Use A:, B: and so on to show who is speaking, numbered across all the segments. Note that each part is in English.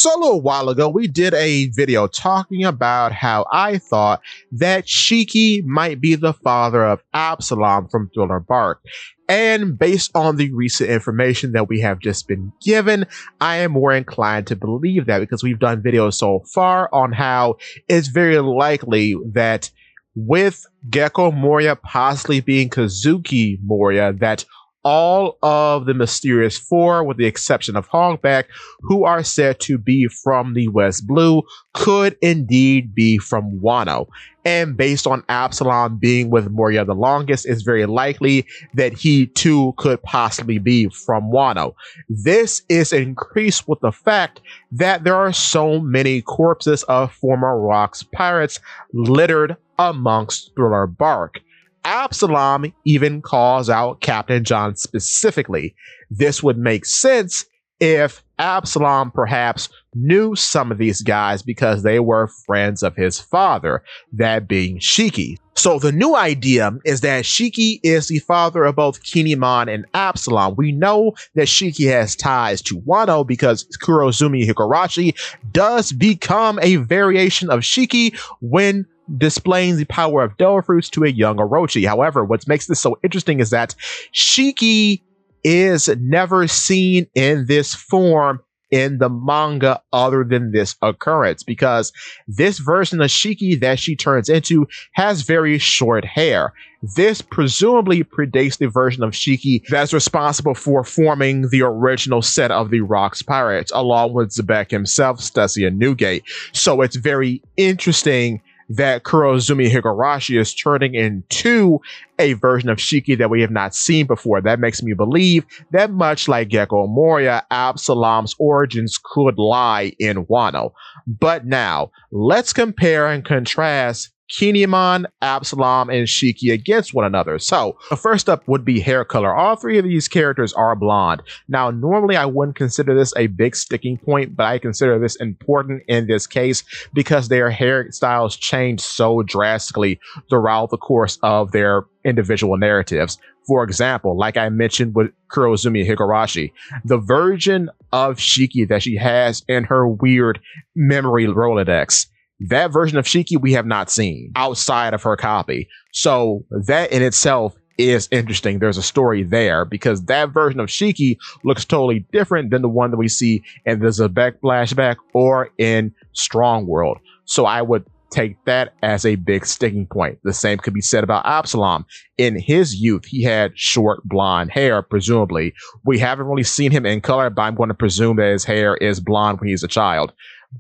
A: So a little while ago, we did a video talking about how I thought that Shiki might be the father of Absalom from Thriller Bark. And based on the recent information that we have just been given, I am more inclined to believe that because we've done videos so far on how it's very likely that with Gecko Moria possibly being Kazuki Moria, that all of the Mysterious Four, with the exception of Hogback, who are said to be from the West Blue, could indeed be from Wano. And based on Absalom being with Moria the longest, it's very likely that he too could possibly be from Wano. This is increased with the fact that there are so many corpses of former Rocks pirates littered amongst Thriller Bark. Absalom even calls out Captain John specifically. This would make sense if Absalom perhaps knew some of these guys because they were friends of his father, that being Shiki. So the new idea is that Shiki is the father of both Kinemon and Absalom. We know that Shiki has ties to Wano because Kurozumi Higurashi does become a variation of Shiki when displaying the power of Devil Fruits to a young Orochi. However, what makes this so interesting is that Shiki is never seen in this form in the manga other than this occurrence, because this version of Shiki that she turns into has very short hair. This presumably predates the version of Shiki that's responsible for forming the original set of the Rocks Pirates, along with Zebek himself, Stussy, and Newgate. So it's very interesting that Kurozumi Higurashi is turning into a version of Shiki that we have not seen before. That makes me believe that much like Gecko Moria, Absalom's origins could lie in Wano. But now, let's compare and contrast Kinemon, Absalom, and Shiki against one another. So, first up would be hair color. All three of these characters are blonde. Now, normally I wouldn't consider this a big sticking point, but I consider this important in this case because their hairstyles change so drastically throughout the course of their individual narratives. For example, like I mentioned with Kurozumi Higurashi, the version of Shiki that she has in her weird memory Rolodex, that version of Shiki we have not seen outside of her copy. So that in itself is interesting. There's a story there because that version of Shiki looks totally different than the one that we see in the Zebek flashback or in Strong World. So I would take that as a big sticking point. The same could be said about Absalom. In his youth, he had short blonde hair, presumably. We haven't really seen him in color, but I'm going to presume that his hair is blonde when he's a child.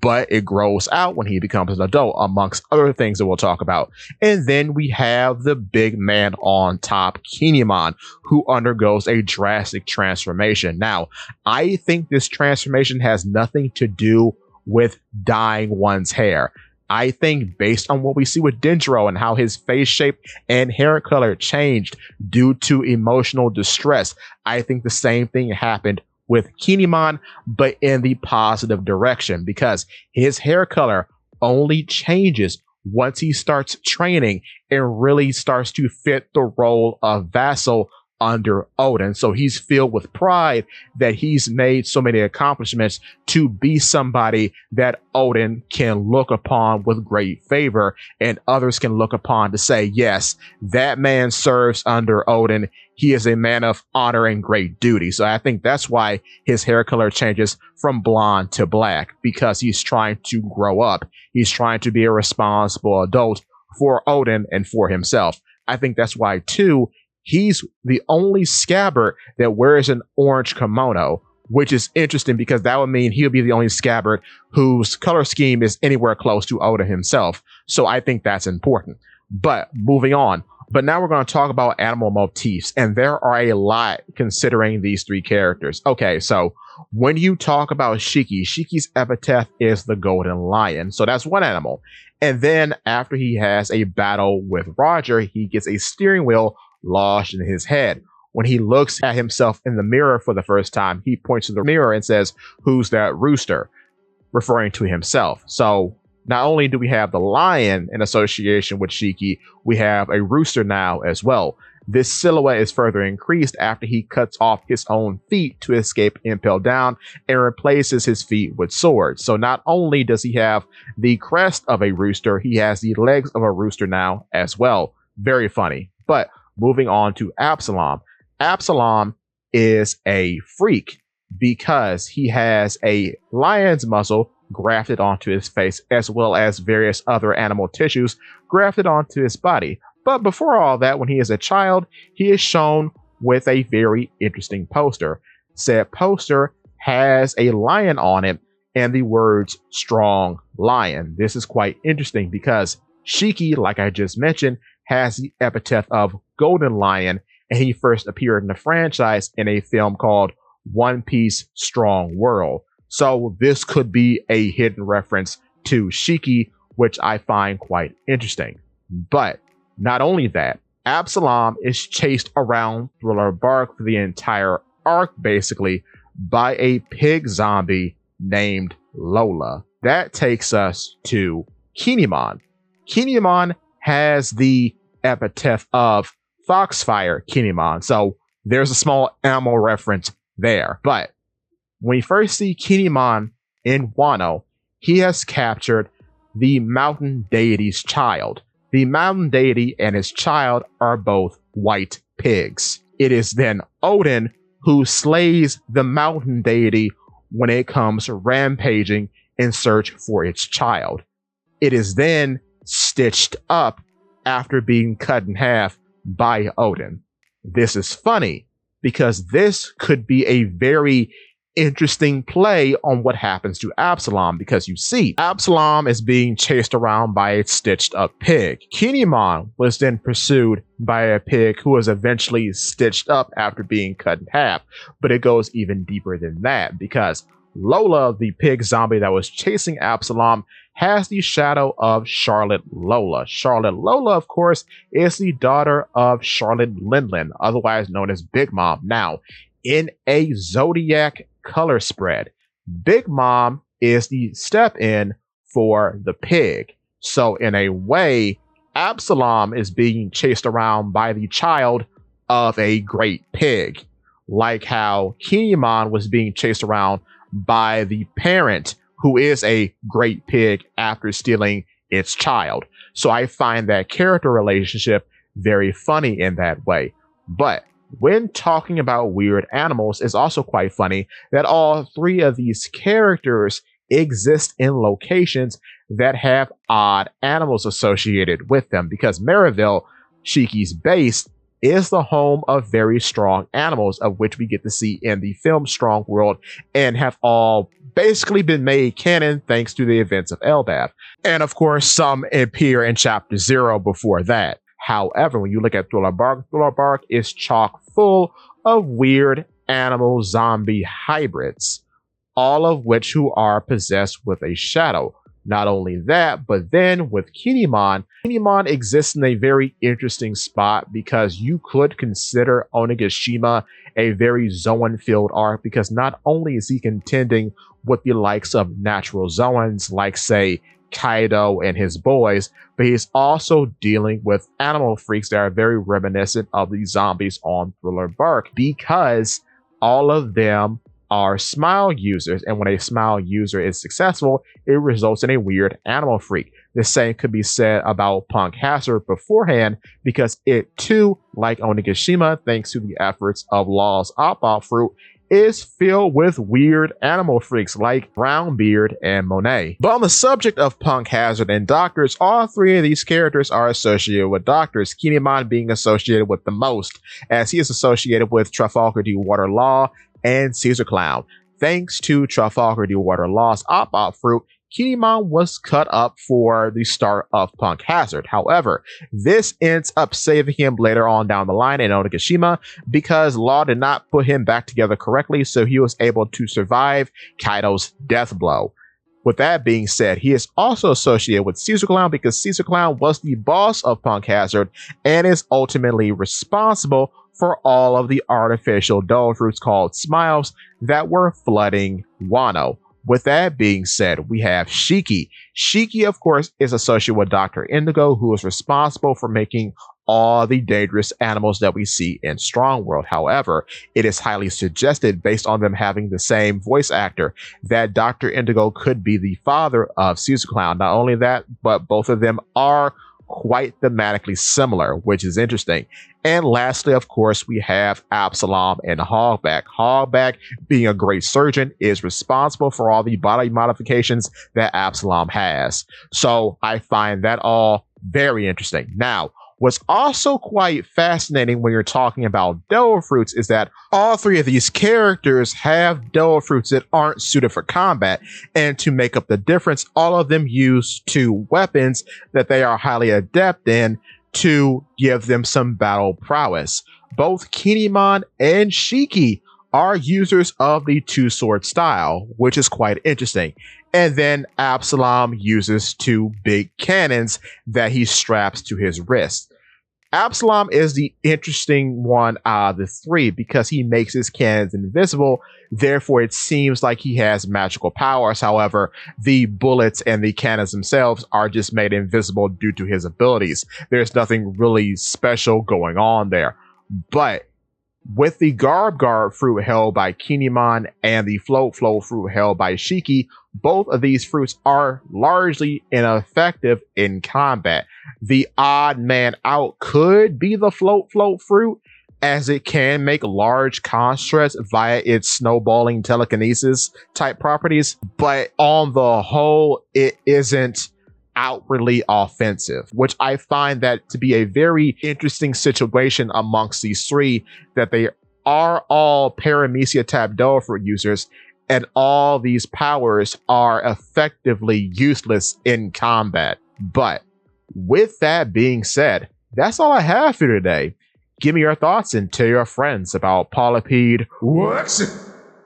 A: But it grows out when he becomes an adult, amongst other things that we'll talk about. And then we have the big man on top, Kinemon, who undergoes a drastic transformation. Now, I think this transformation has nothing to do with dyeing one's hair. I think based on what we see with Dendro and how his face shape and hair color changed due to emotional distress, I think the same thing happened with Kinemon, but in the positive direction, because his hair color only changes once he starts training and really starts to fit the role of vassal under Odin. So he's filled with pride that he's made so many accomplishments to be somebody that Odin can look upon with great favor, and others can look upon to say, yes, that man serves under Odin. He is a man of honor and great duty. So I think that's why his hair color changes from blonde to black, because he's trying to grow up. He's trying to be a responsible adult for Odin and for himself. I think that's why, too, he's the only scabbard that wears an orange kimono, which is interesting because that would mean he'll be the only scabbard whose color scheme is anywhere close to Odin himself. So I think that's important. But moving on. But now we're going to talk about animal motifs, and there are a lot considering these three characters. Okay, so when you talk about Shiki, Shiki's epithet is the golden lion. So that's one animal. And then after he has a battle with Roger, he gets a steering wheel lodged in his head. When he looks at himself in the mirror for the first time, he points to the mirror and says, "Who's that rooster?" referring to himself. So not only do we have the lion in association with Shiki, we have a rooster now as well. This silhouette is further increased after he cuts off his own feet to escape impale down and replaces his feet with swords. So not only does he have the crest of a rooster, he has the legs of a rooster now as well. Very funny. But moving on to Absalom. Absalom is a freak because he has a lion's muzzle grafted onto his face, as well as various other animal tissues grafted onto his body. But before all that, when he is a child, he is shown with a very interesting poster. Said poster has a lion on it and the words "strong lion." This is quite interesting because Shiki, like I just mentioned, has the epithet of Golden Lion, and he first appeared in the franchise in a film called One Piece Strong World. So this could be a hidden reference to Shiki, which I find quite interesting. But not only that, Absalom is chased around Thriller Bark for the entire arc, basically, by a pig zombie named Lola. That takes us to Kinemon. Kinemon has the epithet of Foxfire Kinemon, so there's a small animal reference there. But when we first see Kinemon in Wano, he has captured the mountain deity's child. The mountain deity and his child are both white pigs. It is then Odin who slays the mountain deity when it comes rampaging in search for its child. It is then stitched up after being cut in half by Odin. This is funny because this could be a very interesting play on what happens to Absalom, because you see, Absalom is being chased around by a stitched up pig. Kinemon was then pursued by a pig who was eventually stitched up after being cut in half, but it goes even deeper than that because Lola, the pig zombie that was chasing Absalom, has the shadow of Charlotte Lola. Charlotte Lola, of course, is the daughter of Charlotte Linlin, otherwise known as Big Mom. Now, in a zodiac color spread, Big Mom is the step-in for the pig. So in a way, Absalom is being chased around by the child of a great pig, like how Kinemon was being chased around by the parent who is a great pig after stealing its child. So I find that character relationship very funny in that way. But when talking about weird animals, it's also quite funny that all three of these characters exist in locations that have odd animals associated with them, because Maryville, Shiki's base, is the home of very strong animals, of which we get to see in the film Strong World, and have all basically been made canon thanks to the events of Elbaf. And of course, some appear in Chapter 0 before that. However, when you look at Thriller Bark is chock full of weird animal zombie hybrids, all of which who are possessed with a shadow. Not only that, but then with Kinemon exists in a very interesting spot because you could consider Onigashima a very Zoan-filled arc, because not only is he contending with the likes of natural Zoans like, say, Kaido and his boys, but he's also dealing with animal freaks that are very reminiscent of the zombies on Thriller Bark, because all of them are smile users, and when a smile user is successful, it results in a weird animal freak. The same could be said about Punk Hazard beforehand, because it too, like Onigashima, thanks to the efforts of Law's opt-out fruit, is filled with weird animal freaks like Brownbeard and Monet. But on the subject of Punk Hazard and doctors, all three of these characters are associated with doctors, Kinemon being associated with the most, as he is associated with Trafalgar Deepwater Law and Caesar Clown. Thanks to Trafalgar Deepwater Law's opt-out fruit, Kinemon was cut up for the start of Punk Hazard. However, this ends up saving him later on down the line in Onigashima, because Law did not put him back together correctly, so he was able to survive Kaido's death blow. With that being said, he is also associated with Caesar Clown because Caesar Clown was the boss of Punk Hazard and is ultimately responsible for all of the artificial dough fruits called Smiles that were flooding Wano. With that being said, we have Shiki. Shiki, of course, is associated with Dr. Indigo, who is responsible for making all the dangerous animals that we see in Strong World. However, it is highly suggested, based on them having the same voice actor, that Dr. Indigo could be the father of Caesar Clown. Not only that, but both of them are quite thematically similar, which is interesting. And lastly, of course, we have Absalom and Hogback. Hogback, being a great surgeon, is responsible for all the body modifications that Absalom has. So I find that all very interesting. Now, what's also quite fascinating when you're talking about devil fruits is that all three of these characters have devil fruits that aren't suited for combat. And to make up the difference, all of them use two weapons that they are highly adept in to give them some battle prowess. Both Kinemon and Shiki are users of the two-sword style, which is quite interesting. And then Absalom uses two big cannons that he straps to his wrist. Absalom is the interesting one out of the three because he makes his cannons invisible. Therefore, it seems like he has magical powers. However, the bullets and the cannons themselves are just made invisible due to his abilities. There's nothing really special going on there. But with the Garb fruit held by Kinemon and the Float fruit held by Shiki, both of these fruits are largely ineffective in combat. The odd man out could be the Float fruit, as it can make large constructs via its snowballing telekinesis type properties, but on the whole, it isn't outwardly offensive, which I find that to be a very interesting situation amongst these three, that they are all Paramecia type devil fruit users, and all these powers are effectively useless in combat. But with that being said, that's all I have for today. Give me your thoughts and tell your friends about Polypede. What?